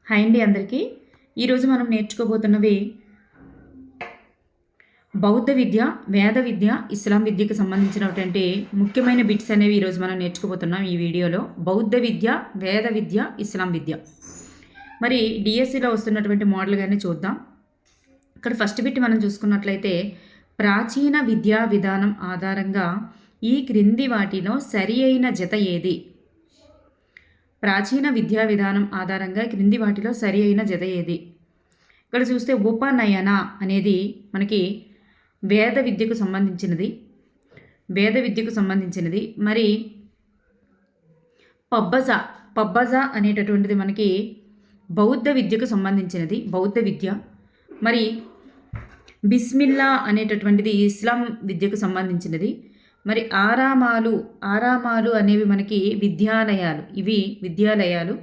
Hi అండి అందరికీ. ఈరోజు మనం నేర్చుకోబోతున్నవి బౌద్ధ విద్య, వేద విద్య, ఇస్లాం విద్యకు సంబంధించినటువంటి ముఖ్యమైన బిట్స్ అనేవి ఈరోజు మనం నేర్చుకోబోతున్నాం ఈ వీడియోలో. బౌద్ధ విద్య, వేద విద్య, ఇస్లాం విద్య. మరి డిఎస్సిలో వస్తున్నటువంటి మోడల్ కానీ చూద్దాం. ఇక్కడ ఫస్ట్ బిట్ మనం చూసుకున్నట్లయితే, ప్రాచీన విద్యా విధానం ఆధారంగా ఈ క్రింది వాటిలో సరి అయిన జత ఏది? ప్రాచీన విద్యా విధానం ఆధారంగా క్రింది వాటిలో సరి అయిన జత ఏది? ఇక్కడ చూస్తే ఉపనయన అనేది మనకి వేద విద్యకు సంబంధించినది. మరి పబ్బజ అనేటటువంటిది మనకి బౌద్ధ విద్యకు సంబంధించినది, బౌద్ధ విద్య. మరి బిస్మిల్లా అనేటటువంటిది ఇస్లాం విద్యకు సంబంధించినది. మరి ఆరామాలు అనేవి మనకి విద్యాలయాలు. ఇవి విద్యాలయాలు,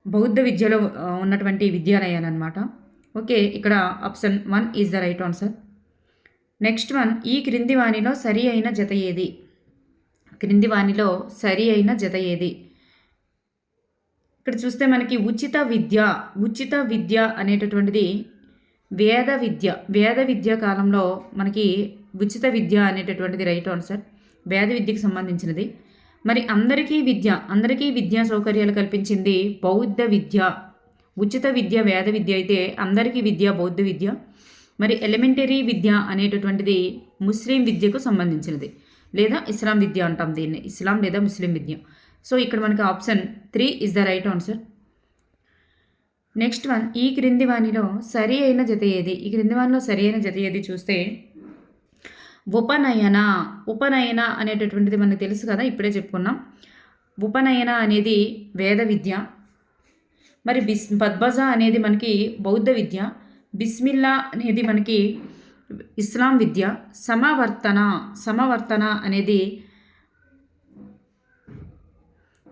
బౌద్ధ విద్యలో ఉన్నటువంటి విద్యాలయాలు అన్నమాట. ఓకే, ఇక్కడ option 1 is the right answer. Next one, ఈ క్రింది వానిలో సరి అయిన జత ఏది? ఇక్కడ చూస్తే మనకి ఉచిత విద్య అనేటటువంటిది వేద విద్య కాలంలో మనకి ఉచిత విద్య అనేటటువంటిది రైట్ ఆన్సర్, వేద విద్యకు సంబంధించినది. మరి అందరికీ విద్యా సౌకర్యాలు కల్పించింది బౌద్ధ విద్య. ఉచిత విద్య వేద విద్య అయితే అందరికీ విద్య బౌద్ధ విద్య. మరి ఎలిమెంటరీ విద్య అనేటటువంటిది ముస్లిం విద్యకు సంబంధించినది, లేదా ఇస్లాం విద్య అంటాం దీన్ని, ఇస్లాం లేదా ముస్లిం విద్య. సో ఇక్కడ మనకి option 3 is the right answer. Next one, ఈ క్రింది వానిలో సరి అయిన జత ఏది? చూస్తే ఉపనయన అనేటటువంటిది మనకు తెలుసు కదా, ఇప్పుడే చెప్పుకున్నాం. ఉపనయన అనేది వేద విద్య. మరి పద్బజ అనేది మనకి బౌద్ధ విద్య. బిస్మిల్లా అనేది మనకి ఇస్లాం విద్య. సమవర్తన అనేది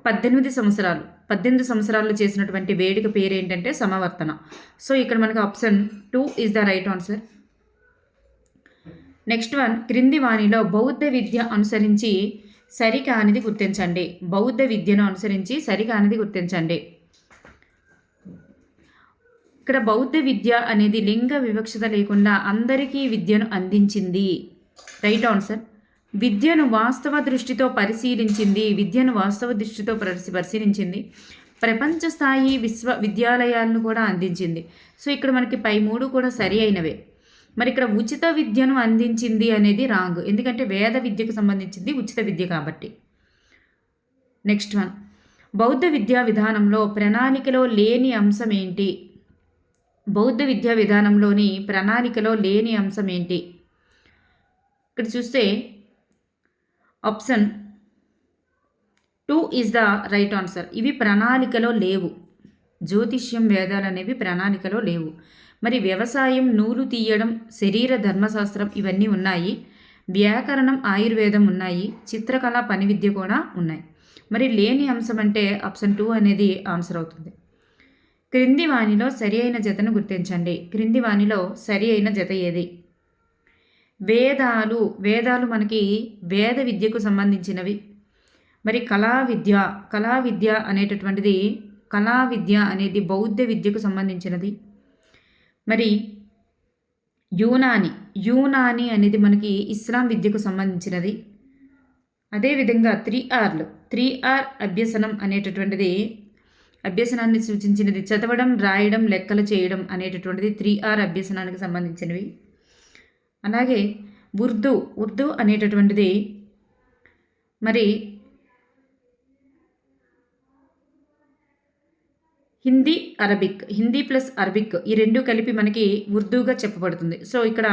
18 సంవత్సరాలు చేసినటువంటి వేడుక పేరు ఏంటంటే సమవర్తన. సో ఇక్కడ మనకి option 2 is the right answer. Next one, క్రింది వానిలో బౌద్ధ విద్య అనుసరించి సరికానిది గుర్తించండి. బౌద్ధ విద్యను అనుసరించి సరికానిది గుర్తించండి. ఇక్కడ బౌద్ధ విద్య అనేది లింగ వివక్షత లేకుండా అందరికీ విద్యను అందించింది, రైట్ ఆన్సర్. విద్యను వాస్తవ దృష్టితో పరిశీలించింది. ప్రపంచ స్థాయి విశ్వవిద్యాలయాలను కూడా అందించింది. సో ఇక్కడ మనకి పై 3 కూడా సరి అయినవే. మరి ఇక్కడ ఉచిత విద్యను అందించింది అనేది రాంగ్, ఎందుకంటే వేద విద్యకు సంబంధించింది ఉచిత విద్య కాబట్టి. నెక్స్ట్ వన్, బౌద్ధ విద్యా విధానంలో ప్రణాళికలో లేని అంశం ఏంటి? బౌద్ధ విద్యా విధానంలోని ప్రణాళికలో లేని అంశం ఏంటి? ఇక్కడ చూస్తే option 2 is the right answer. ఇవి ప్రణాళికలో లేవు. జ్యోతిష్యం, వేదాలు అనేవి ప్రణాళికలో లేవు. మరి వ్యవసాయం, నూలు తీయడం, శరీర ధర్మశాస్త్రం ఇవన్నీ ఉన్నాయి. వ్యాకరణం, ఆయుర్వేదం ఉన్నాయి. చిత్రకళ, పని విద్య కూడా ఉన్నాయి. మరి లేని అంశం అంటే ఆప్షన్ 2 అనేది ఆన్సర్ అవుతుంది. క్రింది వానిలో సరి అయిన జతను గుర్తించండి. క్రింది వానిలో సరి అయిన జత ఏది? వేదాలు మనకి వేద విద్యకు సంబంధించినవి. మరి కళా విద్య అనేది బౌద్ధ విద్యకు సంబంధించినది. మరి యూనాని అనేది మనకి ఇస్లాం విద్యకు సంబంధించినది. అదేవిధంగా 3R అభ్యసనం అనేటటువంటిది అభ్యసనాన్ని సూచించినది. చదవడం, రాయడం, లెక్కలు చేయడం అనేటటువంటిది 3R అభ్యసనానికి సంబంధించినవి. అలాగే ఉర్దూ అనేటటువంటిది మరి హిందీ ప్లస్ అరబిక్ ఈ రెండు కలిపి మనకి ఉర్దూగా చెప్పబడుతుంది. సో ఇక్కడ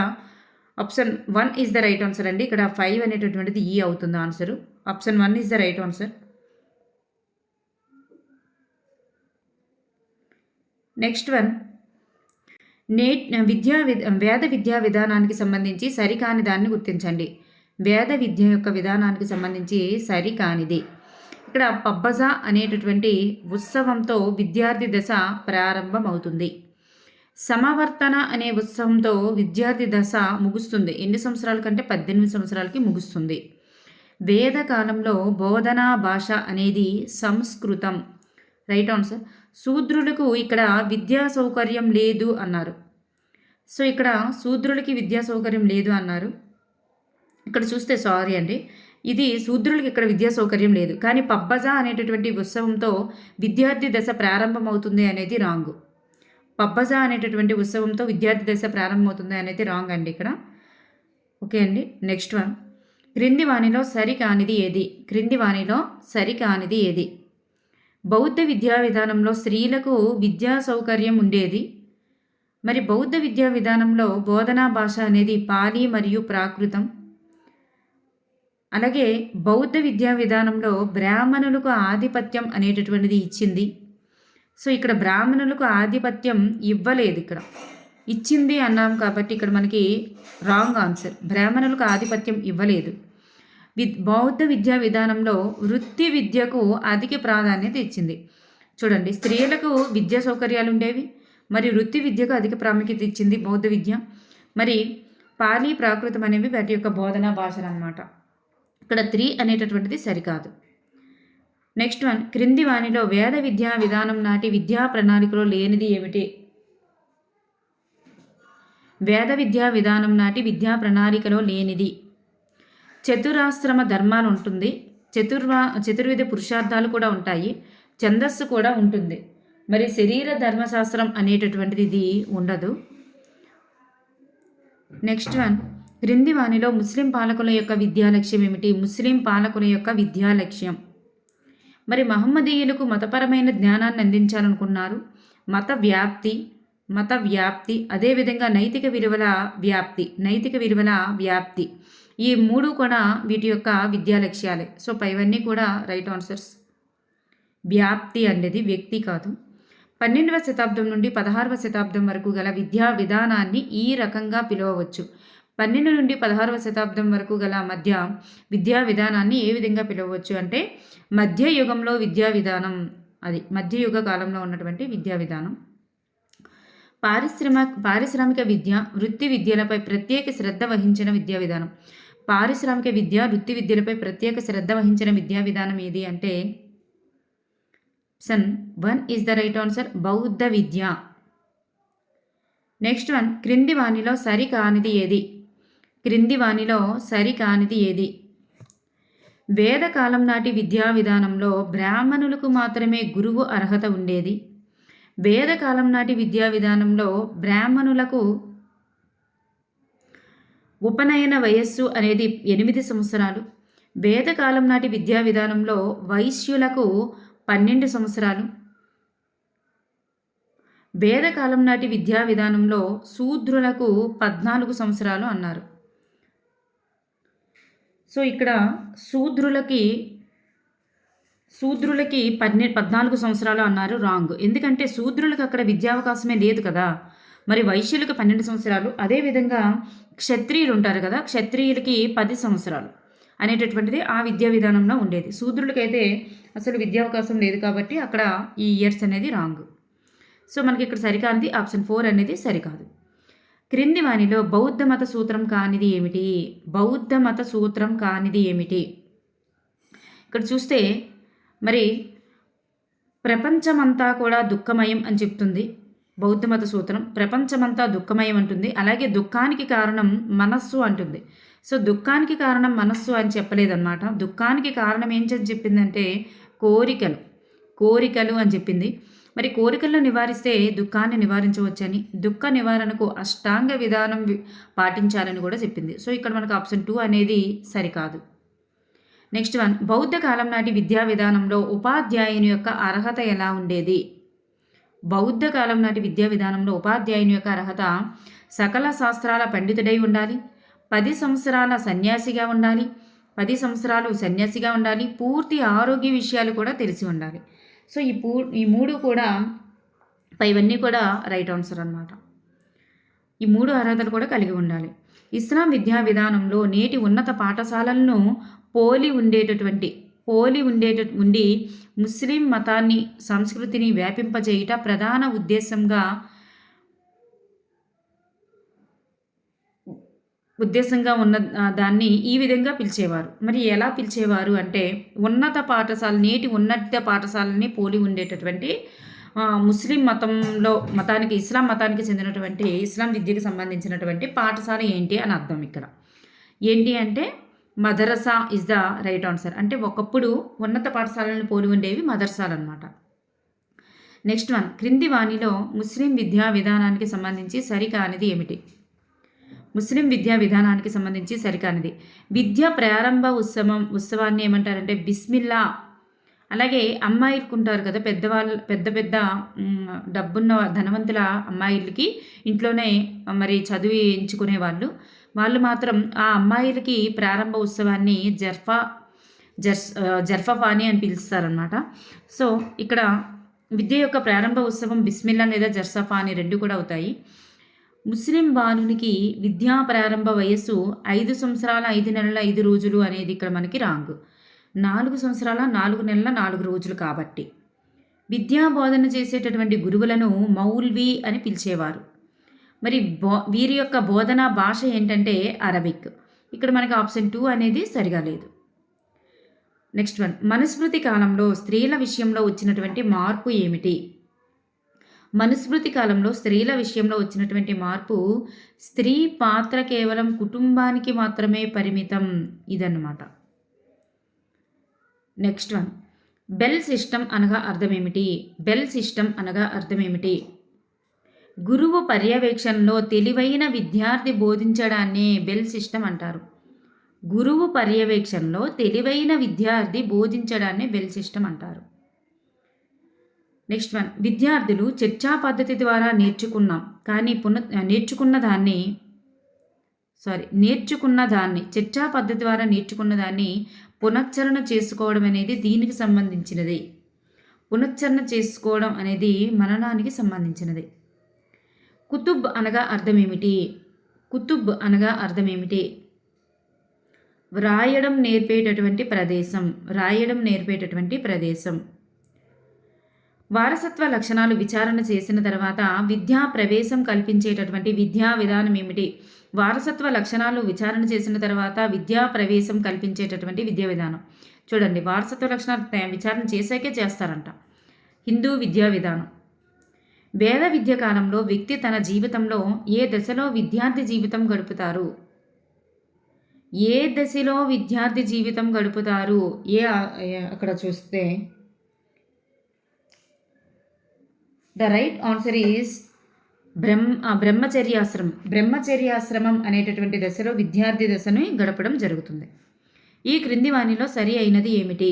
option 1 is the right answer అండి. ఇక్కడ 5 అనేటటువంటిది ఈ అవుతుంది answer. Option 1 is the right answer. Next one, వేద విద్యా విధానానికి సంబంధించి సరికాని దాన్ని గుర్తించండి. వేద విద్య యొక్క విధానానికి సంబంధించి సరికానిది. ఇక్కడ పబ్బజ అనేటటువంటి ఉత్సవంతో విద్యార్థి దశ ప్రారంభమవుతుంది. సమవర్తన అనే ఉత్సవంతో విద్యార్థి దశ ముగుస్తుంది. ఎన్ని సంవత్సరాల కంటే 18 సంవత్సరాలకి ముగుస్తుంది. వేదకాలంలో బోధనా భాష అనేది సంస్కృతం, రైట్ ఆన్సర్. శూద్రులకు ఇక్కడ విద్యా సౌకర్యం లేదు అన్నారు. సో ఇక్కడ శూద్రులకి విద్యా సౌకర్యం లేదు అన్నారు. ఇక్కడ చూస్తే సారీ అండి, ఇది శూద్రులకి ఇక్కడ విద్యా సౌకర్యం లేదు, కానీ పబ్బజ అనేటటువంటి ఉత్సవంతో విద్యార్థి దశ ప్రారంభమవుతుంది అనేది రాంగ్. పబ్బజ అనేటటువంటి ఉత్సవంతో విద్యార్థి దశ ప్రారంభమవుతుంది అనేది రాంగ్ అండి ఇక్కడ. ఓకే అండి. నెక్స్ట్ వన్, క్రింది వాణిలో సరికానిది ఏది? క్రింది వాణిలో సరికానిది ఏది? బౌద్ధ విద్యా విధానంలో స్త్రీలకు విద్యా సౌకర్యం ఉండేది. మరి బౌద్ధ విద్యా విధానంలో బోధనా భాష అనేది పాలి మరియు ప్రాకృతం. అలాగే బౌద్ధ విద్యా విధానంలో బ్రాహ్మణులకు ఆధిపత్యం అనేటటువంటిది ఇచ్చింది. సో ఇక్కడ బ్రాహ్మణులకు ఆధిపత్యం ఇవ్వలేదు, ఇక్కడ ఇచ్చింది అన్నాం కాబట్టి ఇక్కడ మనకి రాంగ్ ఆన్సర్. బ్రాహ్మణులకు ఆధిపత్యం ఇవ్వలేదు. బౌద్ధ విద్యా విధానంలో వృత్తి విద్యకు అధిక ప్రాధాన్యత ఇచ్చింది. చూడండి, స్త్రీలకు విద్యా సౌకర్యాలు ఉండేవి, మరి వృత్తి విద్యకు అధిక ప్రాముఖ్యత ఇచ్చింది బౌద్ధ విద్య. మరి పాలి ప్రాకృతం అనేవి వాటి యొక్క బోధనా భాషలు అన్నమాట. ఇక్కడ 3 అనేటటువంటిది సరికాదు. నెక్స్ట్ వన్, క్రింది వానిలో వేద విద్యా విధానం నాటి విద్యా ప్రణాళికలో లేనిది ఏమిటి? వేద విద్యా విధానం నాటి విద్యా ప్రణాళికలో లేనిది చతురాశ్రమ ధర్మాలు ఉంటుంది, చతుర్విధ పురుషార్థాలు కూడా ఉంటాయి, ఛందస్సు కూడా ఉంటుంది. మరి శరీర ధర్మశాస్త్రం అనేటటువంటిది ఇది ఉండదు. నెక్స్ట్ వన్, క్రింది వానిలో ముస్లిం పాలకుల యొక్క విద్యా లక్ష్యం ఏమిటి? ముస్లిం పాలకుల యొక్క విద్యా లక్ష్యం, మరి మహమ్మదీయులకు మతపరమైన జ్ఞానాన్ని అందించాలనుకున్నారు. మత వ్యాప్తి అదేవిధంగా నైతిక విలువల వ్యాప్తి ఈ 3 కూడా వీటి యొక్క విద్యా లక్ష్యాలే. సో పైవన్నీ కూడా రైట్ ఆన్సర్స్. వ్యాప్తి అనేది వ్యక్తి కాదు. 12వ శతాబ్దం నుండి 16వ శతాబ్దం వరకు గల విద్యా విధానాన్ని ఈ రకంగా పిలవవచ్చు. 12 నుండి 16వ శతాబ్దం వరకు గల మధ్య విద్యా విధానాన్ని ఏ విధంగా పిలవచ్చు అంటే మధ్యయుగంలో విద్యా విధానం, అది మధ్యయుగ కాలంలో ఉన్నటువంటి విద్యా విధానం. పారిశ్రామిక విద్య వృత్తి విద్యలపై ప్రత్యేక శ్రద్ధ వహించిన విద్యా విధానం. పారిశ్రామిక విద్య వృత్తి విద్యలపై ప్రత్యేక శ్రద్ధ వహించిన విద్యా విధానం ఏది అంటే option 1 is the right answer, బౌద్ధ విద్య. నెక్స్ట్ వన్, క్రింది వానిలో సరికానిది ఏది? క్రింది వానిలో సరికానిది ఏది? వేదకాలం నాటి విద్యా విధానంలో బ్రాహ్మణులకు మాత్రమే గురువు అర్హత ఉండేది. వేదకాలం నాటి విద్యా విధానంలో బ్రాహ్మణులకు ఉపనయన వయస్సు అనేది 8 సంవత్సరాలు. వేదకాలం నాటి విద్యా విధానంలో వైశ్యులకు 12 సంవత్సరాలు. వేదకాలం నాటి విద్యా విధానంలో శూద్రులకు 14 సంవత్సరాలు అన్నారు. సో ఇక్కడ శూద్రులకి 14 సంవత్సరాలు అన్నారు, రాంగ్. ఎందుకంటే శూద్రులకు అక్కడ విద్యావకాశమే లేదు కదా. మరి వైశ్యులకు 12 సంవత్సరాలు, అదేవిధంగా క్షత్రియులు ఉంటారు కదా, క్షత్రియులకి 10 సంవత్సరాలు అనేటటువంటిది ఆ విద్యా విధానంలో ఉండేది. శూద్రులకైతే అసలు విద్యావకాశం లేదు కాబట్టి అక్కడ ఈ ఇయర్స్ అనేది రాంగ్. సో మనకి ఇక్కడ సరికానిది ఆప్షన్ 4 అనేది సరికాదు. క్రింది వానిలో బౌద్ధ మత సూత్రం కానిది ఏమిటి? బౌద్ధ మత సూత్రం కానిది ఏమిటి? ఇక్కడ చూస్తే మరి ప్రపంచమంతా కూడా దుఃఖమయం అని చెప్తుంది బౌద్ధ మత సూత్రం. ప్రపంచమంతా దుఃఖమయం అంటుంది, అలాగే దుఃఖానికి కారణం మనస్సు అంటుంది. సో దుఃఖానికి కారణం మనస్సు అని చెప్పలేదన్నమాట. దుఃఖానికి కారణం ఏం చెప్పిందంటే కోరికలు అని చెప్పింది. మరి కోరికలను నివారిస్తే దుఃఖాన్ని నివారించవచ్చని, దుఃఖ నివారణకు అష్టాంగ విధానం పాటించాలని కూడా చెప్పింది. సో ఇక్కడ మనకు ఆప్షన్ 2 అనేది సరికాదు. నెక్స్ట్ వన్, బౌద్ధ కాలం నాటి విద్యా విధానంలో ఉపాధ్యాయుని యొక్క అర్హత ఎలా ఉండేది? బౌద్ధ కాలం నాటి విద్యా విధానంలో ఉపాధ్యాయుని యొక్క అర్హత సకల శాస్త్రాల పండితుడై ఉండాలి, 10 సంవత్సరాల సన్యాసిగా ఉండాలి, 10 సంవత్సరాలు సన్యాసిగా ఉండాలి, పూర్తి ఆరోగ్య విషయాలు కూడా తెలిసి ఉండాలి. సో ఈ 3 కూడా ఇవన్నీ కూడా రైట్ ఆన్సర్ అన్నమాట. ఈ 3 అర్హతలు కూడా కలిగి ఉండాలి. ఇస్లాం విద్యా విధానంలో నేటి ఉన్నత పాఠశాలలను పోలి ఉండి ముస్లిం మతాన్ని సంస్కృతిని వ్యాపింపజేయుట ప్రధాన ఉద్దేశంగా ఉన్న దాన్ని ఈ విధంగా పిలిచేవారు. మరి ఎలా పిలిచేవారు అంటే నేటి ఉన్నత పాఠశాలని పోలి ఉండేటటువంటి ముస్లిం మతానికి ఇస్లాం మతానికి చెందినటువంటి ఇస్లాం విద్యకు సంబంధించినటువంటి పాఠశాల ఏంటి అని అర్థం. ఇక్కడ ఏంటి అంటే madrasa is the right answer. అంటే ఒకప్పుడు ఉన్నత పాఠశాలను పోలి ఉండేవి మదర్సాలు అనమాట. నెక్స్ట్ వన్, క్రింది వాణిలో ముస్లిం విద్యా విధానానికి సంబంధించి సరికానిది ఏమిటి? ముస్లిం విద్యా విధానానికి సంబంధించి సరికానిది విద్య ప్రారంభ ఉత్సవాన్ని ఏమంటారంటే బిస్మిల్లా. అలాగే అమ్మాయిలకు ఉంటారు కదా పెద్ద పెద్ద డబ్బున్న ధనవంతుల అమ్మాయిలకి ఇంట్లోనే మరి చదివించుకునే వాళ్ళు మాత్రం ఆ అమ్మాయిలకి ప్రారంభ ఉత్సవాన్ని జర్ఫాఫానీ అని పిలుస్తారనమాట. సో ఇక్కడ విద్య యొక్క ప్రారంభ ఉత్సవం బిస్మిల్లా లేదా జర్సఫానీ రెండు కూడా అవుతాయి. ముస్లిం బాలునికి విద్యా ప్రారంభ వయస్సు 5 సంవత్సరాల 5 నెలల 5 రోజులు అనేది ఇక్కడ మనకి రాంగ్. 4 సంవత్సరాల 4 నెలల 4 రోజులు కాబట్టి విద్యా బోధన చేసేటటువంటి గురువులను మౌల్వీ అని పిలిచేవారు. మరి వీరి యొక్క బోధనా భాష ఏంటంటే అరబిక్. ఇక్కడ మనకి ఆప్షన్ 2 అనేది సరిగా లేదు. నెక్స్ట్ వన్, మనుస్మృతి కాలంలో స్త్రీల విషయంలో వచ్చినటువంటి మార్పు ఏమిటి? మనుస్మృతి కాలంలో స్త్రీల విషయంలో వచ్చినటువంటి మార్పు స్త్రీ పాత్ర కేవలం కుటుంబానికి మాత్రమే పరిమితం ఇదన్నమాట. నెక్స్ట్ వన్, బెల్ సిస్టమ్ అనగా అర్థం ఏమిటి? బెల్ సిస్టమ్ అనగా అర్థం ఏమిటి? గురువు పర్యవేక్షణలో తెలివైన విద్యార్థి బోధించడాన్నే బెల్ సిస్టమ్ అంటారు. గురువు పర్యవేక్షణలో తెలివైన విద్యార్థి బోధించడాన్ని బెల్ సిస్టమ్ అంటారు. నెక్స్ట్ వన్, విద్యార్థులు చర్చా పద్ధతి ద్వారా చర్చా పద్ధతి ద్వారా నేర్చుకున్న దాన్ని పునశ్చరణ చేసుకోవడం అనేది దీనికి సంబంధించినది. పునశ్చరణ చేసుకోవడం అనేది మననానికి సంబంధించినది. కుతుబ్ అనగా అర్థం ఏమిటి? కుతుబ్ అనగా అర్థం ఏమిటి? వ్రాయడం నేర్పేటటువంటి ప్రదేశం. వారసత్వ లక్షణాలు విచారణ చేసిన తర్వాత విద్యా ప్రవేశం కల్పించేటటువంటి విద్యా విధానం ఏమిటి? వారసత్వ లక్షణాలు విచారణ చేసిన తర్వాత విద్యా ప్రవేశం కల్పించేటటువంటి విద్యా విధానం. చూడండి, వారసత్వ లక్షణాలు విచారణ చేశాకే చేస్తారంట. హిందూ విద్యా విధానం. వేద విద్య కాలంలో వ్యక్తి తన జీవితంలో ఏ దశలో విద్యార్థి జీవితం గడుపుతారు? అక్కడ చూస్తే ద రైట్ ఆన్సర్ ఈజ్ బ్రహ్మచర్యాశ్రమం అనేటటువంటి దశలో విద్యార్థి దశను గడపడం జరుగుతుంది. ఈ క్రింది వాణిలో సరి అయినది ఏమిటి?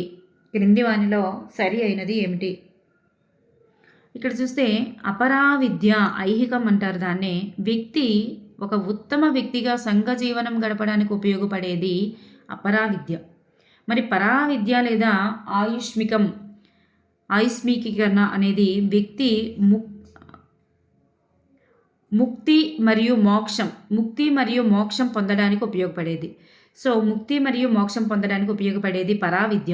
ఇక్కడ చూస్తే అపరా విద్య, ఐహికం అంటారు దాన్నే. వ్యక్తి ఒక ఉత్తమ వ్యక్తిగా సంఘ జీవనం గడపడానికి ఉపయోగపడేది అపరా విద్య. మరి పరా విద్య లేదా ఆయుష్మీకరణ అనేది వ్యక్తి ముక్తి మరియు మోక్షం పొందడానికి ఉపయోగపడేది. సో ముక్తి మరియు మోక్షం పొందడానికి ఉపయోగపడేది పరా విద్య.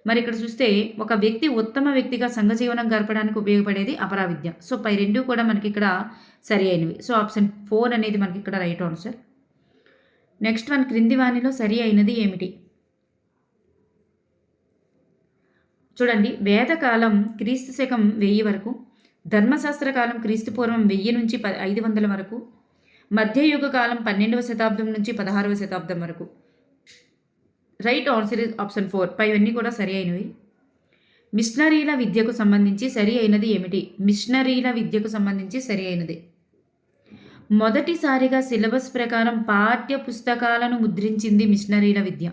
మరి ఇక్కడ చూస్తే ఒక వ్యక్తి ఉత్తమ వ్యక్తిగా సంఘజీవనం గడపడానికి ఉపయోగపడేది అపరా విద్య. సో పై రెండు కూడా మనకి ఇక్కడ సరి అయినవి. సో ఆప్షన్ 4 అనేది మనకి ఇక్కడ రైట్ ఆన్సర్. నెక్స్ట్ వన్, క్రింది వాణిలో సరి అయినది ఏమిటి? చూడండి, వేదకాలం క్రీస్తు శకం 1000 వరకు, ధర్మశాస్త్ర కాలం క్రీస్తు పూర్వం 1000 నుంచి 500 వరకు, మధ్యయుగ కాలం 12వ శతాబ్దం నుంచి 16వ శతాబ్దం వరకు. Right answer is option 4. పైవన్నీ కూడా సరి అయినవి. మిషనరీల విద్యకు సంబంధించి సరి అయినది ఏమిటి? మొదటిసారిగా సిలబస్ ప్రకారం పాఠ్య పుస్తకాలను ముద్రించింది మిషనరీల విద్య.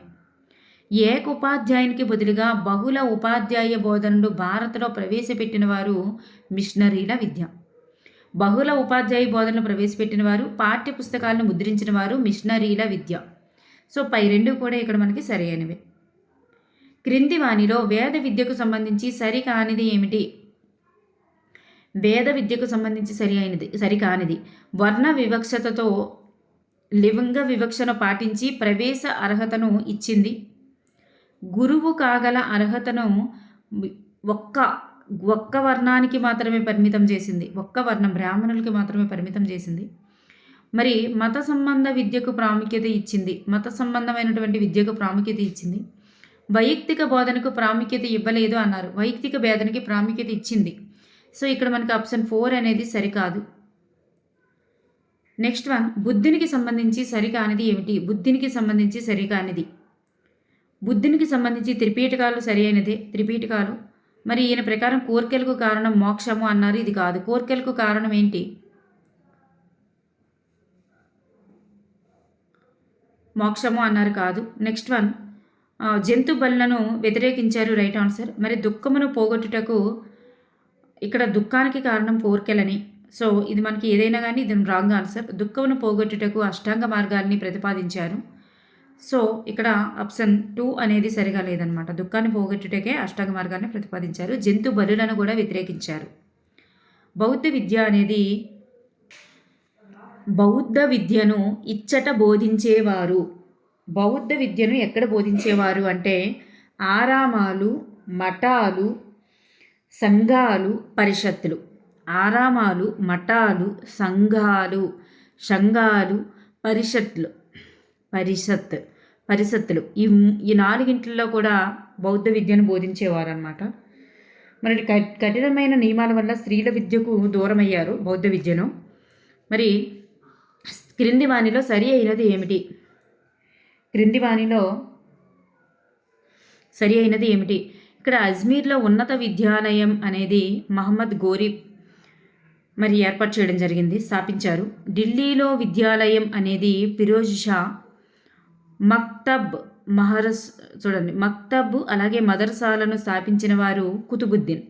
ఏక ఉపాధ్యాయునికి బదులుగా బహుళ ఉపాధ్యాయ బోధనలు భారత్లో ప్రవేశపెట్టిన వారు మిషనరీల విద్య. బహుళ ఉపాధ్యాయ బోధనలు ప్రవేశపెట్టిన వారు, పాఠ్య పుస్తకాలను ముద్రించిన వారు మిషనరీల విద్య. సో పై రెండు కూడా ఇక్కడ మనకి సరి అయినవి. క్రింది వాణిలో వేద విద్యకు సంబంధించి సరికానిది ఏమిటి? సరికానిది వర్ణ వివక్షతతో లింగ వివక్షను పాటించి ప్రవేశ అర్హతను ఇచ్చింది. గురువు కాగల అర్హతను ఒక్క వర్ణానికి మాత్రమే పరిమితం చేసింది. ఒక్క వర్ణం బ్రాహ్మణులకి మాత్రమే పరిమితం చేసింది. మరి మత సంబంధమైనటువంటి విద్యకు ప్రాముఖ్యత ఇచ్చింది. వైయక్తిక బోధనకు ప్రాముఖ్యత ఇవ్వలేదు అన్నారు. వైయక్తిక బోధనకి ప్రాముఖ్యత ఇచ్చింది. సో ఇక్కడ మనకి ఆప్షన్ 4 అనేది సరికాదు. నెక్స్ట్ వన్, బుద్ధునికి సంబంధించి సరికానిది ఏమిటి? బుద్ధునికి సంబంధించి సరికానిది, బుద్ధునికి సంబంధించి త్రిపీఠకాలు సరి అయినదే. త్రిపీఠకాలు మరి ఈయన ప్రకారం కోర్కెలకు కారణం మోక్షము అన్నారు, ఇది కాదు. కోర్కెలకు కారణం ఏంటి? మోక్షము అన్నారు, కాదు. నెక్స్ట్ వన్, జంతు బలులను వ్యతిరేకించారు, రైట్ ఆన్సర్. మరి దుఃఖమును పోగొట్టుటకు ఇక్కడ దుఃఖానికి కారణం కోర్కెలని. సో ఇది మనకి ఏదైనా కానీ ఇది రాంగ్ ఆన్సర్. దుఃఖమును పోగొట్టుటకు అష్టాంగ మార్గాల్ని ప్రతిపాదించారు. సో ఇక్కడ ఆప్షన్ 2 అనేది సరిగా లేదనమాట. దుఃఖాన్ని పోగొట్టుటకే అష్టాంగ మార్గాన్ని ప్రతిపాదించారు. జంతు బలులను కూడా వ్యతిరేకించారు. బౌద్ధ విద్య అనేది బౌద్ధ విద్యను ఇచ్చట బోధించేవారు. బౌద్ధ విద్యను ఎక్కడ బోధించేవారు అంటే ఆరామాలు, మఠాలు, సంఘాలు, పరిషత్తులు. ఆరామాలు, మఠాలు, సంఘాలు, పరిషత్తులు ఈ నాలుగింటిలో కూడా బౌద్ధ విద్యను బోధించేవారు అనమాట. మరి కఠినమైన నియమాల వల్ల స్త్రీల విద్యకు దూరమయ్యారు బౌద్ధ విద్యను. మరి క్రింది వానిలో సరి అయినది ఏమిటి? క్రింది వానిలో సరి అయినది ఏమిటి? ఇక్కడ అజ్మీర్లో ఉన్నత విద్యాలయం అనేది మహమ్మద్ గోరీ మరి ఏర్పాటు చేయడం జరిగింది, స్థాపించారు. ఢిల్లీలో విద్యాలయం అనేది ఫిరోజ్ షా. మక్తబ్ అలాగే మదర్సాలను స్థాపించిన వారు కుతుబుద్దీన్.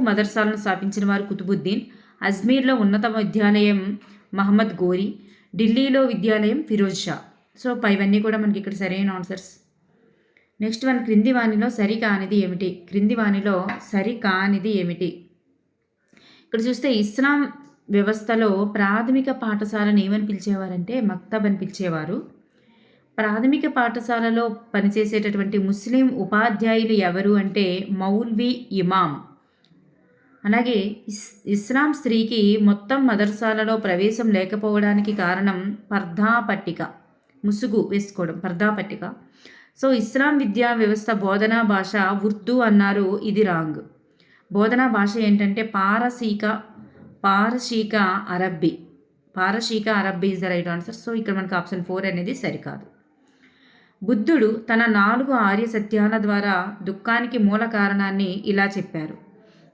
మదర్సాలను స్థాపించిన వారు కుతుబుద్దీన్. అజ్మీర్లో ఉన్నత విద్యాలయం మహమ్మద్ గోరీ. ఢిల్లీలో విద్యాలయం ఫిరోజ్ షా. సో పైవన్నీ కూడా మనకి ఇక్కడ సరైన ఆన్సర్స్. నెక్స్ట్ వన్, క్రింది వానిలో సరి కానిది ఏమిటి? క్రింది వానిలో సరి కానిది ఏమిటి? ఇక్కడ చూస్తే ఇస్లాం వ్యవస్థలో ప్రాథమిక పాఠశాలను ఏమని పిలిచేవారంటే మక్తబ్ అని పిలిచేవారు. ప్రాథమిక పాఠశాలలో పనిచేసేటటువంటి ముస్లిం ఉపాధ్యాయులు ఎవరు అంటే మౌల్వీ ఇమాం. అలాగే ఇస్లాం స్త్రీకి మొత్తం మదర్సాలలో ప్రవేశం లేకపోవడానికి కారణం పర్దా పట్టిక, ముసుగు వేసుకోవడం, పర్దా పట్టిక. సో ఇస్లాం విద్యా వ్యవస్థ బోధనా భాష ఉర్దూ అన్నారు, ఇది రాంగ్. బోధనా భాష ఏంటంటే పారసీక అరబ్బీ is the right answer. So ఇక్కడ మనకు ఆప్షన్ 4 అనేది సరికాదు. బుద్ధుడు తన 4 ఆర్య సత్యాల ద్వారా దుఃఖానికి మూల కారణాన్ని ఇలా చెప్పారు.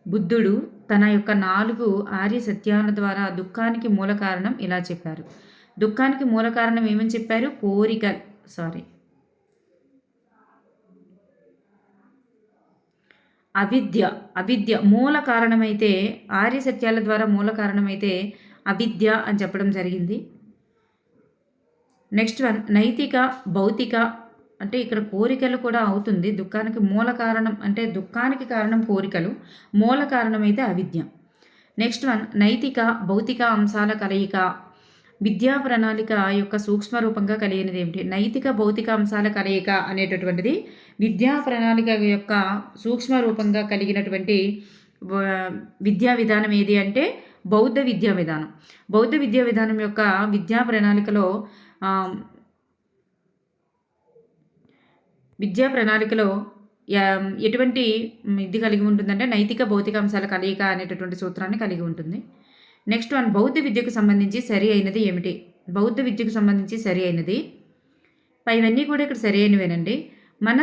బుద్ధుడు తన యొక్క 4 ఆర్య సత్యాల ద్వారా దుఃఖానికి మూల కారణం ఇలా చెప్పారు. దుఃఖానికి మూల కారణం ఏమని చెప్పారు? అవిద్య మూల కారణమైతే, ఆర్య సత్యాల ద్వారా మూల కారణమైతే అవిద్య అని చెప్పడం జరిగింది. నెక్స్ట్ వన్, నైతిక భౌతిక అంటే ఇక్కడ కోరికలు కూడా అవుతుంది. దుఃఖానికి మూల కారణం అంటే దుఃఖానికి కారణం కోరికలు, మూల కారణమైతే అవిద్య. నెక్స్ట్ వన్, నైతిక భౌతిక అంశాల కలయిక విద్యా ప్రణాళిక యొక్క సూక్ష్మ రూపంగా కలిగినది ఏమిటి? నైతిక భౌతిక అంశాల కలయిక అనేటటువంటిది విద్యా ప్రణాళిక యొక్క సూక్ష్మ రూపంగా కలిగినటువంటి విద్యా విధానం ఏది అంటే బౌద్ధ విద్యా విధానం. బౌద్ధ విద్యా విధానం యొక్క విద్యా ప్రణాళికలో ఎటువంటి ఇది కలిగి ఉంటుందంటే నైతిక భౌతిక అంశాల కలయిక అనేటటువంటి సూత్రాన్ని కలిగి ఉంటుంది. నెక్స్ట్ వన్, బౌద్ధ విద్యకు సంబంధించి సరి అయినది ఏమిటి? బౌద్ధ విద్యకు సంబంధించి సరి అయినది పైవన్నీ కూడా ఇక్కడ సరి అయినవేనండి. మన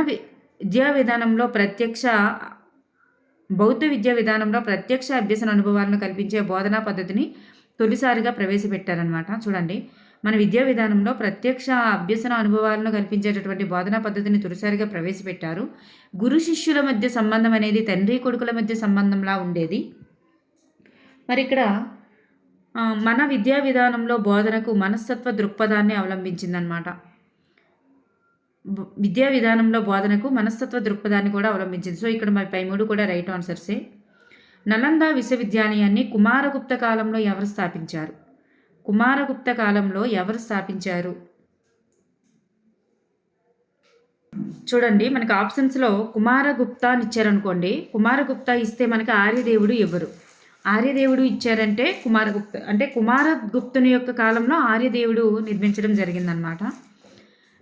బౌద్ధ విద్యా విధానంలో ప్రత్యక్ష అభ్యసన అనుభవాలను కల్పించే బోధనా పద్ధతిని తొలిసారిగా ప్రవేశపెట్టారనమాట. చూడండి, మన విద్యా విధానంలో ప్రత్యక్ష అభ్యసన అనుభవాలను కల్పించేటటువంటి బోధనా పద్ధతిని తొలిసారిగా ప్రవేశపెట్టారు. గురు శిష్యుల మధ్య సంబంధం అనేది తండ్రి కొడుకుల మధ్య సంబంధంలా ఉండేది. మరి ఇక్కడ మన విద్యా విధానంలో బోధనకు మనస్తత్వ దృక్పథాన్ని అవలంబించిందనమాట. విద్యా విధానంలో బోధనకు మనస్తత్వ దృక్పథాన్ని కూడా అవలంబించింది. సో ఇక్కడ మరి పై 3 కూడా రైట్ ఆన్సర్సే. నలంద విశ్వవిద్యాలయాన్ని కుమారగుప్త కాలంలో ఎవరు స్థాపించారు? కుమారగుప్త కాలంలో ఎవరు స్థాపించారు? చూడండి, మనకు ఆప్షన్స్లో కుమారగుప్త అని ఇచ్చారనుకోండి. కుమారగుప్త ఇస్తే మనకి ఆర్యదేవుడు ఎవరు? ఆర్యదేవుడు ఇచ్చారంటే కుమారగుప్త అంటే కుమారగుప్తుని యొక్క కాలంలో ఆర్యదేవుడు నిర్మించడం జరిగిందనమాట.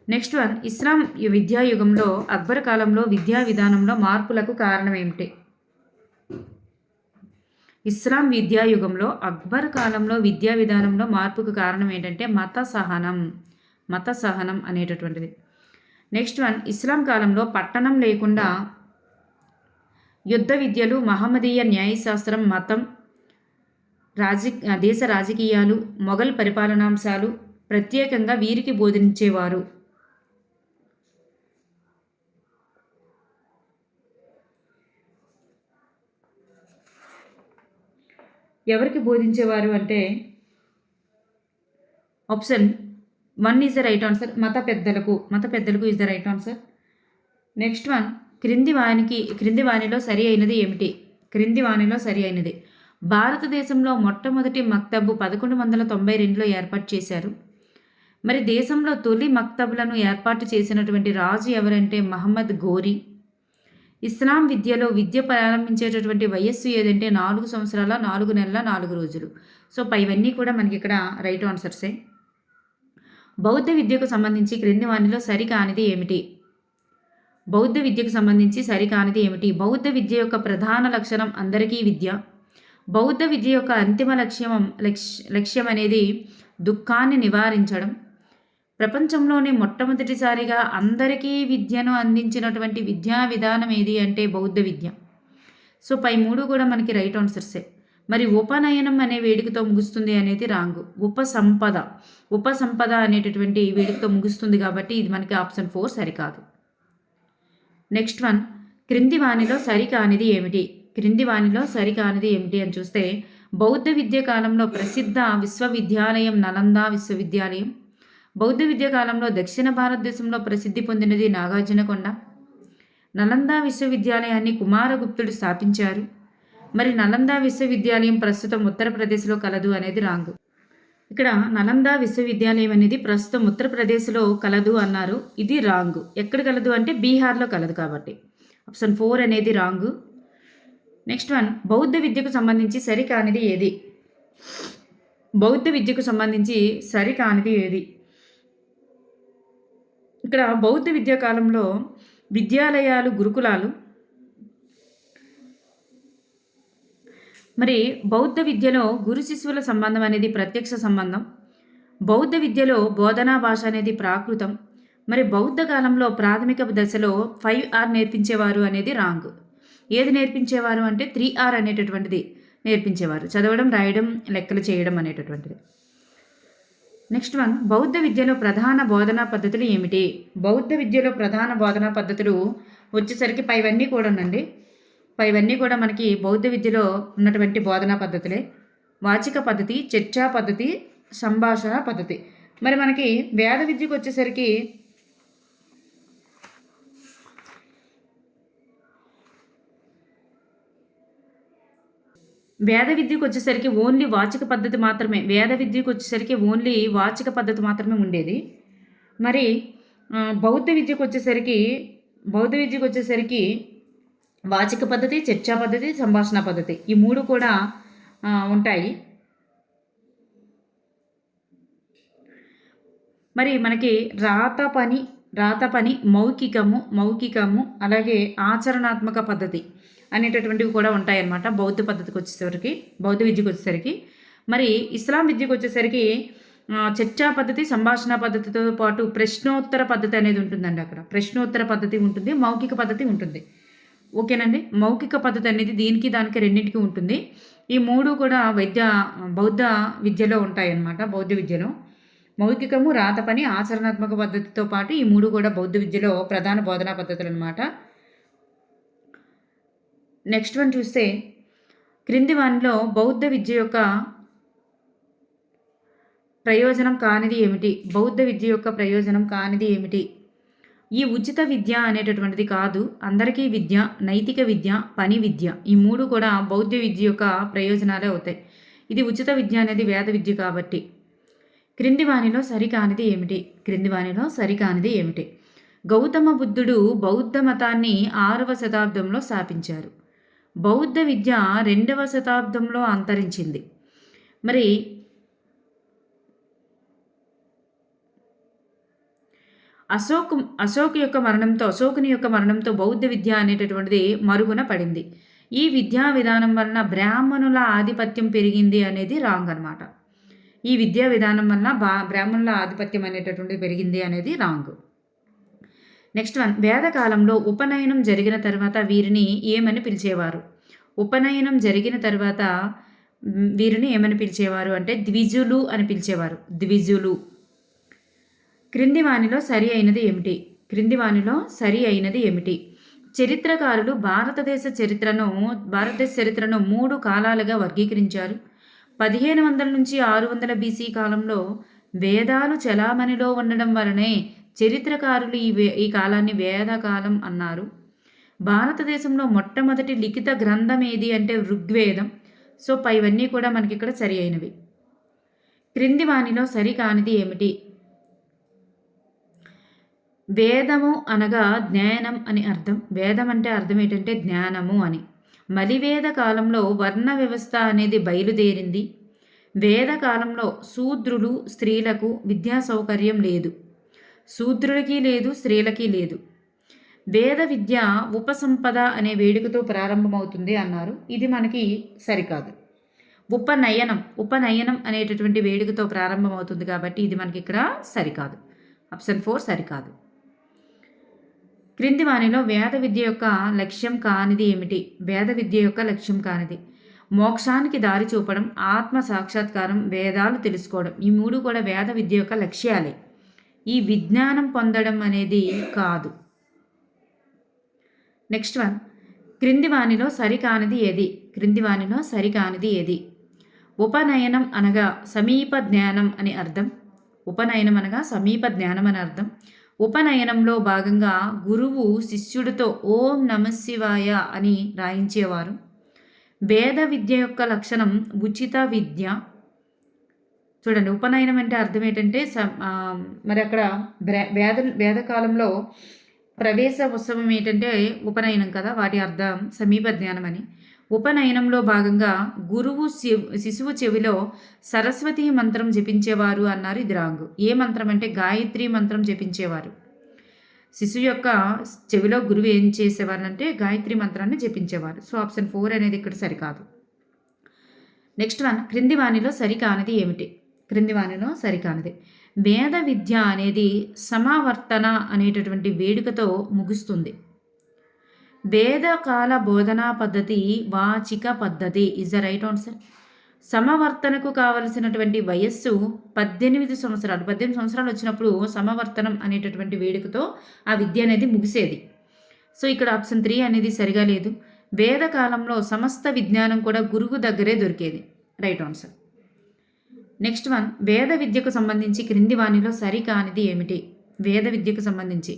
నెక్స్ట్ వన్, ఇస్లాం విద్యాయుగంలో అక్బర్ కాలంలో విద్యా విధానంలో మార్పులకు కారణం ఏమిటి? ఇస్లాం విద్యాయుగంలో అక్బర్ కాలంలో విద్యా విధానంలో మార్పుకు కారణం ఏంటంటే మత సహనం అనేటటువంటిది. నెక్స్ట్ వన్, ఇస్లాం కాలంలో పట్టణం లేకుండా యుద్ధ విద్యలు, మహమ్మదీయ న్యాయశాస్త్రం, మతం, దేశ రాజకీయాలు, మొఘల్ పరిపాలనాంశాలు ప్రత్యేకంగా వీరికి బోధించేవారు. ఎవరికి బోధించేవారు అంటే option 1 is the right answer, మత పెద్దలకు is the right answer. Next one, క్రింది వానిలో సరి అయినది ఏమిటి? క్రింది వానిలో సరి అయినది భారతదేశంలో మొట్టమొదటి మక్తబు 1192లో ఏర్పాటు చేశారు. మరి దేశంలో తొలి మక్తబులను ఏర్పాటు చేసినటువంటి రాజు ఎవరంటే మహమ్మద్ గోరీ. ఇస్లాం విద్యలో విద్య ప్రారంభించేటటువంటి వయస్సు ఏదంటే 4 సంవత్సరాల 4 నెలల 4 రోజులు. సో పైవన్నీ కూడా మనకి ఇక్కడ రైట్ ఆన్సర్సే. బౌద్ధ విద్యకు సంబంధించి క్రింది వానిలో సరికానిది ఏమిటి? బౌద్ధ విద్యకు సంబంధించి సరికానిది ఏమిటి? బౌద్ధ విద్య యొక్క ప్రధాన లక్షణం అందరికీ విద్య. బౌద్ధ విద్య యొక్క అంతిమ లక్ష్యం అనేది దుఃఖాన్ని నివారించడం. ప్రపంచంలోనే మొట్టమొదటిసారిగా అందరికీ విద్యను అందించినటువంటి విద్యా విధానం ఏది అంటే బౌద్ధ విద్య. సో పై 3 కూడా మనకి రైట్ ఆన్సర్సే. మరి ఉపనయనం అనే వేడుకతో ముగుస్తుంది అనేది రాంగ్. ఉపసంపద అనేటటువంటి వేడుకతో ముగుస్తుంది కాబట్టి ఇది మనకి ఆప్షన్ 4 సరికాదు. నెక్స్ట్ వన్, క్రింది వానిలో సరికానిది ఏమిటి? క్రింది వానిలో సరికానిది ఏమిటి అని చూస్తే బౌద్ధ విద్య కాలంలో ప్రసిద్ధ విశ్వవిద్యాలయం నలంద విశ్వవిద్యాలయం. బౌద్ధ విద్య కాలంలో దక్షిణ భారతదేశంలో ప్రసిద్ధి పొందినది నాగార్జునకొండ. నలంద విశ్వవిద్యాలయాన్ని కుమారగుప్తుడు స్థాపించారు. మరి నలంద విశ్వవిద్యాలయం ప్రస్తుతం ఉత్తరప్రదేశ్లో కలదు అనేది రాంగ్. ఇక్కడ నలంద విశ్వవిద్యాలయం అనేది ప్రస్తుతం ఉత్తరప్రదేశ్లో కలదు అన్నారు. ఇది రాంగ్. ఎక్కడ కలదు అంటే బీహార్లో కలదు కాబట్టి ఆప్షన్ 4 అనేది రాంగ్. నెక్స్ట్ వన్, బౌద్ధ విద్యకు సంబంధించి సరికానిది ఏది? బౌద్ధ విద్యకు సంబంధించి సరికానిది ఏది? ఇక్కడ బౌద్ధ విద్యా కాలంలో విద్యాలయాలు, గురుకులాలు. మరి బౌద్ధ విద్యలో గురు శిశువుల సంబంధం అనేది ప్రత్యక్ష సంబంధం. బౌద్ధ విద్యలో బోధనా భాష అనేది ప్రాకృతం. మరి బౌద్ధ కాలంలో ప్రాథమిక దశలో 5R నేర్పించేవారు అనేది రాంగ్. ఏది నేర్పించేవారు అంటే 3R అనేటటువంటిది నేర్పించేవారు. చదవడం, రాయడం, లెక్కలు చేయడం అనేటటువంటిది. నెక్స్ట్ వన్, బౌద్ధ విద్యలో ప్రధాన బోధనా పద్ధతులు ఏమిటి? బౌద్ధ విద్యలో ప్రధాన బోధనా పద్ధతులు వచ్చేసరికి పైవన్నీ కూడా మనకి బౌద్ధ విద్యలో ఉన్నటువంటి బోధనా పద్ధతులే. వాచిక పద్ధతి, చర్చా పద్ధతి, సంభాషణ పద్ధతి. మరి మనకి వేద విద్యకు వచ్చేసరికి ఓన్లీ వాచిక పద్ధతి మాత్రమే. వేద విద్యకు వచ్చేసరికి ఓన్లీ వాచిక పద్ధతి మాత్రమే ఉండేది. మరి బౌద్ధ విద్యకు వచ్చేసరికి వాచిక పద్ధతి, చర్చా పద్ధతి, సంభాషణ పద్ధతి ఈ 3 కూడా ఉంటాయి. మరి మనకి రాత పని, మౌఖికము అలాగే ఆచరణాత్మక పద్ధతి అనేటటువంటివి కూడా ఉంటాయన్నమాట బౌద్ధ విద్యకు వచ్చేసరికి. మరి ఇస్లాం విద్యకు వచ్చేసరికి చర్చా పద్ధతి, సంభాషణ పద్ధతితో పాటు ప్రశ్నోత్తర పద్ధతి అనేది ఉంటుందండి. అక్కడ ప్రశ్నోత్తర పద్ధతి ఉంటుంది, మౌఖిక పద్ధతి ఉంటుంది. ఓకేనండి. మౌఖిక పద్ధతి అనేది దానికి రెండింటికి ఉంటుంది. ఈ 3 కూడా బౌద్ధ విద్యలో ఉంటాయన్నమాట. బౌద్ధ విద్యలో మౌఖికము, రాత పని, ఆచరణాత్మక పద్ధతితో పాటు ఈ 3 కూడా బౌద్ధ విద్యలో ప్రధాన బోధనా పద్ధతులు అన్నమాట. నెక్స్ట్ వన్ చూస్తే క్రింది వానిలో బౌద్ధ విద్య యొక్క ప్రయోజనం కానిది ఏమిటి? బౌద్ధ విద్య యొక్క ప్రయోజనం కానిది ఏమిటి? ఈ ఉచిత విద్య అనేటటువంటిది కాదు. అందరికీ విద్య, నైతిక విద్య, పని విద్య ఈ 3 కూడా బౌద్ధ విద్య యొక్క ప్రయోజనాలే అవుతాయి. ఇది ఉచిత విద్య అనేది వేద విద్య కాబట్టి. క్రింది వానిలో సరికానిది ఏమిటి? గౌతమ బుద్ధుడు బౌద్ధ మతాన్ని 6వ శతాబ్దంలో స్థాపించారు. బౌద్ధ విద్య 2వ శతాబ్దంలో అంతరించింది. మరి అశోకుని యొక్క మరణంతో బౌద్ధ విద్య అనేటటువంటిది మరుగున పడింది. ఈ విద్యా విధానం వలన బ్రాహ్మణుల ఆధిపత్యం పెరిగింది అనేది రాంగ్ అనమాట. ఈ విద్యా విధానం వలన బ్రాహ్మణుల ఆధిపత్యం అనేటటువంటిది పెరిగింది అనేది రాంగ్. నెక్స్ట్ వన్, వేదకాలంలో ఉపనయనం జరిగిన తర్వాత వీరిని ఏమని పిలిచేవారు? ఉపనయనం జరిగిన తర్వాత వీరిని ఏమని పిలిచేవారు అంటే ద్విజులు అని పిలిచేవారు. ద్విజులు. క్రింది వానిలో సరి అయినది ఏమిటి? క్రింది వానిలో సరి అయినది ఏమిటి? చరిత్రకారులు భారతదేశ చరిత్రను 3 కాలాలుగా వర్గీకరించారు. 1500 నుంచి 600 BC కాలంలో వేదాలు చలామణిలో ఉండడం వలనే చరిత్రకారులు ఈ కాలాన్ని వేదకాలం అన్నారు. భారతదేశంలో మొట్టమొదటి లిఖిత గ్రంథం ఏది అంటే ఋగ్వేదం. సో పైవన్నీ కూడా మనకి ఇక్కడ సరి అయినవి. క్రింది వానిలో సరి కానిది ఏమిటి? వేదము అనగా జ్ఞానం అని అర్థం. వేదం అంటే అర్థం ఏంటంటే జ్ఞానము అని. మలివేద కాలంలో వర్ణ వ్యవస్థ అనేది బయలుదేరింది. వేదకాలంలో శూద్రులు స్త్రీలకు విద్యా సౌకర్యం లేదు. శూద్రులకి లేదు, స్త్రీలకి లేదు. వేద విద్య ఉపసంపద అనే వేడుకతో ప్రారంభమవుతుంది అన్నారు. ఇది మనకి సరికాదు. ఉపనయనం అనేటటువంటి వేడుకతో ప్రారంభమవుతుంది కాబట్టి ఇది మనకి ఇక్కడ సరికాదు. ఆప్షన్ 4 సరికాదు. క్రింది వానిలో వేద విద్య యొక్క లక్ష్యం కానిది ఏమిటి? వేద విద్య యొక్క లక్ష్యం కానిది మోక్షానికి దారి చూపడం, ఆత్మ సాక్షాత్కారం, వేదాలు తెలుసుకోవడం. ఈ 3 కూడా వేద విద్య యొక్క లక్ష్యాలే. ఈ విజ్ఞానం పొందడం అనేది కాదు. నెక్స్ట్ వన్, క్రింది వానిలో సరికానిది ఏది? క్రింది వానిలో సరికానిది ఏది? ఉపనయనం అనగా సమీప జ్ఞానం అని అర్థం. ఉపనయనం అనగా సమీప జ్ఞానం అని అర్థం. ఉపనయనంలో భాగంగా గురువు శిష్యుడితో ఓం నమశివాయ అని రాయించేవారు. వేద విద్య యొక్క లక్షణం ఉచిత విద్య. చూడండి, ఉపనయనం అంటే అర్థం ఏంటంటే మరి అక్కడ వేదకాలంలో ప్రవేశ ఉత్సవం ఏంటంటే ఉపనయనం కదా, వాటి అర్థం సమీప జ్ఞానం అని. ఉపనయనంలో భాగంగా గురువు శిశువు చెవిలో సరస్వతి మంత్రం జపించేవారు అన్నారు. ఇది రాంగు. ఏ మంత్రం అంటే గాయత్రి మంత్రం జపించేవారు. శిశువు యొక్క చెవిలో గురువు ఏం చేసేవారు అంటే గాయత్రి మంత్రాన్ని జపించేవారు. సో ఆప్షన్ 4 అనేది ఇక్కడ సరికాదు. నెక్స్ట్ వన్, క్రింది వానిలో సరికానిది ఏమిటి? క్రింది వానిలో సరికానిది వేద విద్య అనేది సమావర్తన అనేటటువంటి వేడుకతో ముగుస్తుంది. వేదకాల బోధనా పద్ధతి వాచిక పద్ధతి ఇస్ ద రైట్ ఆన్సర్. సమవర్తనకు కావలసినటువంటి వయస్సు 18 సంవత్సరాలు. 18 సంవత్సరాలు వచ్చినప్పుడు సమవర్తనం అనేటటువంటి వేడుకతో ఆ విద్య అనేది ముగిసేది. సో ఇక్కడ ఆప్షన్ 3 అనేది సరిగా లేదు. వేదకాలంలో సమస్త విజ్ఞానం కూడా గురువు దగ్గరే దొరికేది. Right answer. నెక్స్ట్ వన్, వేద విద్యకు సంబంధించి క్రింది వానిలో సరికానిది ఏమిటి? వేద విద్యకు సంబంధించి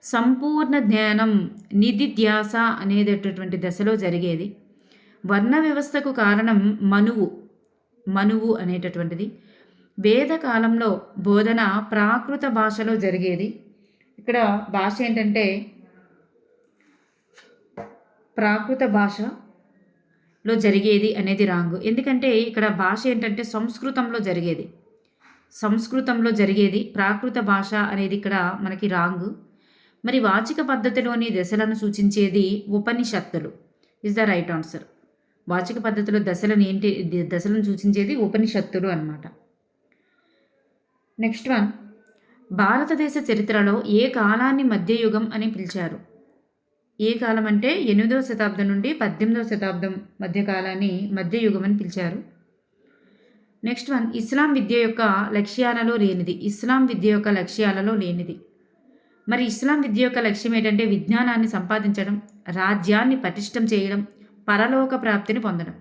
సంపూర్ణ జ్ఞానం నిధిధ్యాస అనేటటువంటి దశలో జరిగేది. వర్ణ వ్యవస్థకు కారణం మనువు అనేటటువంటిది. వేదకాలంలో బోధన ప్రాకృత భాషలో జరిగేది. ఇక్కడ భాష ఏంటంటే ప్రాకృత భాషలో జరిగేది అనేది రాంగ్. ఎందుకంటే ఇక్కడ భాష ఏంటంటే సంస్కృతంలో జరిగేది. ప్రాకృత భాష అనేది ఇక్కడ మనకి రాంగ్. మరి వాచిక పద్ధతిలోని దశలను సూచించేది ఉపనిషత్తులు ఇస్ ద రైట్ ఆన్సర్. వాచిక పద్ధతిలో దశలను సూచించేది ఉపనిషత్తులు అన్నమాట. నెక్స్ట్ వన్, భారతదేశ చరిత్రలో ఏ కాలాన్ని మధ్యయుగం అని పిలిచారు? ఏ కాలం అంటే 8వ శతాబ్దం నుండి 18వ శతాబ్దం మధ్య కాలాన్ని మధ్యయుగం అని పిలిచారు. నెక్స్ట్ వన్, ఇస్లాం విద్య యొక్క లక్ష్యాలలో లేనిది. మరి ఇస్లాం విద్య యొక్క లక్ష్యం ఏంటంటే విజ్ఞానాన్ని సంపాదించడం, రాజ్యాన్ని పటిష్టం చేయడం, పరలోక ప్రాప్తిని పొందడం.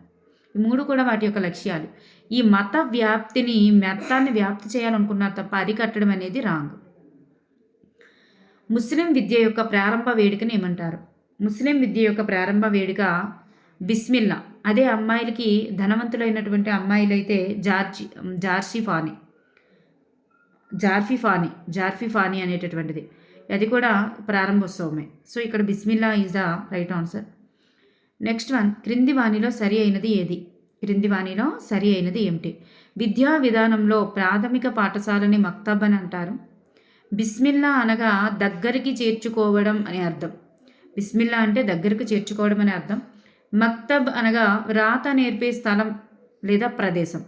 ఈ 3 కూడా వాటి యొక్క లక్ష్యాలు. ఈ మతాన్ని వ్యాప్తి చేయాలనుకున్నారు తప్ప అరికట్టడం అనేది రాంగ్. ముస్లిం విద్య యొక్క ప్రారంభ వేడుకని ఏమంటారు? ముస్లిం విద్య యొక్క ప్రారంభ వేడుక బిస్మిల్లా. అదే అమ్మాయిలకి ధనవంతులైనటువంటి అమ్మాయిలైతే జార్ఫిఫానీ అనేటటువంటిది, అది కూడా ప్రారంభోత్సవమే. సో ఇక్కడ Bismillah is the right answer. Next one, క్రింది వానిలో సరి అయినది ఏది? క్రింది వానిలో సరి అయినది ఏమిటి? విద్యా విధానంలో ప్రాథమిక పాఠశాలని మక్తబ్ అని అంటారు. బిస్మిల్లా అనగా దగ్గరికి చేర్చుకోవడం అనే అర్థం. బిస్మిల్లా అంటే దగ్గరకు చేర్చుకోవడం అనే అర్థం. మక్తబ్ అనగా రాత నేర్పే స్థలం లేదా ప్రదేశం.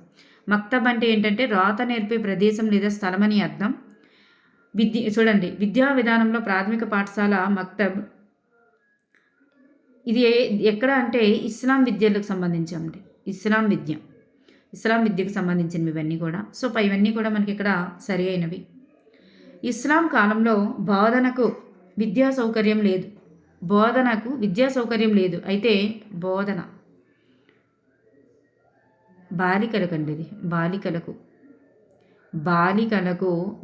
మక్తబ్ అంటే ఏంటంటే రాత నేర్పే ప్రదేశం లేదా స్థలం అని అర్థం. చూడండి, విద్యా విధానంలో ప్రాథమిక పాఠశాల మక్తబ్. ఇది ఎక్కడ అంటే ఇస్లాం విద్యలకు సంబంధించి ఇస్లాం విద్యకు సంబంధించినవి ఇవన్నీ కూడా. సో ఇవన్నీ కూడా మనకి ఇక్కడ సరి అయినవి. ఇస్లాం కాలంలో బోధనకు విద్యా సౌకర్యం లేదు. అయితే బోధన బాలికలకు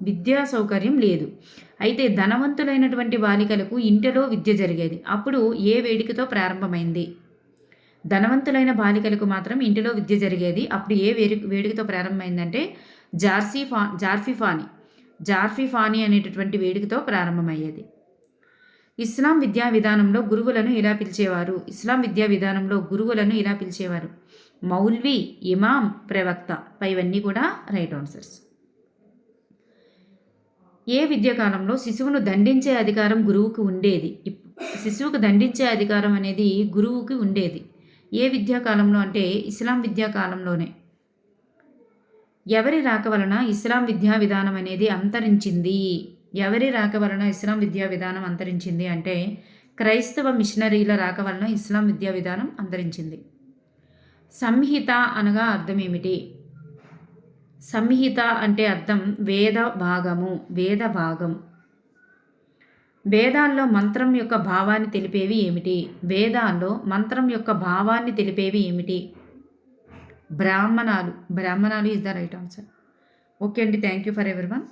విద్యా సౌకర్యం లేదు. అయితే ధనవంతులైనటువంటి బాలికలకు ఇంటిలో విద్య జరిగేది. అప్పుడు ఏ వేడికతో ప్రారంభమైంది? ధనవంతులైన బాలికలకు మాత్రం ఇంటిలో విద్య జరిగేది. అప్పుడు ఏ వేడుకతో ప్రారంభమైందంటే జార్ఫిఫానీ అనేటటువంటి వేడుకతో ప్రారంభమయ్యేది. ఇస్లాం విద్యా విధానంలో గురువులను ఇలా పిలిచేవారు మౌల్వి, ఇమాం, ప్రవక్త. ఇవన్నీ కూడా రైట్ ఆన్సర్స్. ఏ విద్యాకాలంలో శిశువును దండించే అధికారం గురువుకు ఉండేది? శిశువుకు దండించే అధికారం అనేది గురువుకి ఉండేది. ఏ విద్యాకాలంలో అంటే ఇస్లాం విద్యాకాలంలోనే. ఎవరి రాక వలన ఇస్లాం విద్యా విధానం అనేది అంతరించింది అంటే క్రైస్తవ మిషనరీల రాక వలన ఇస్లాం విద్యా విధానం అంతరించింది. సంహిత అనగా అర్థం ఏమిటి? సంహిత అంటే అర్థం వేద భాగం. వేదాల్లో మంత్రం యొక్క భావాన్ని తెలిపేవి ఏమిటి? బ్రాహ్మణాలు is the right answer. Okay అండి, థ్యాంక్ యూ ఫర్ ఎవరీవన్.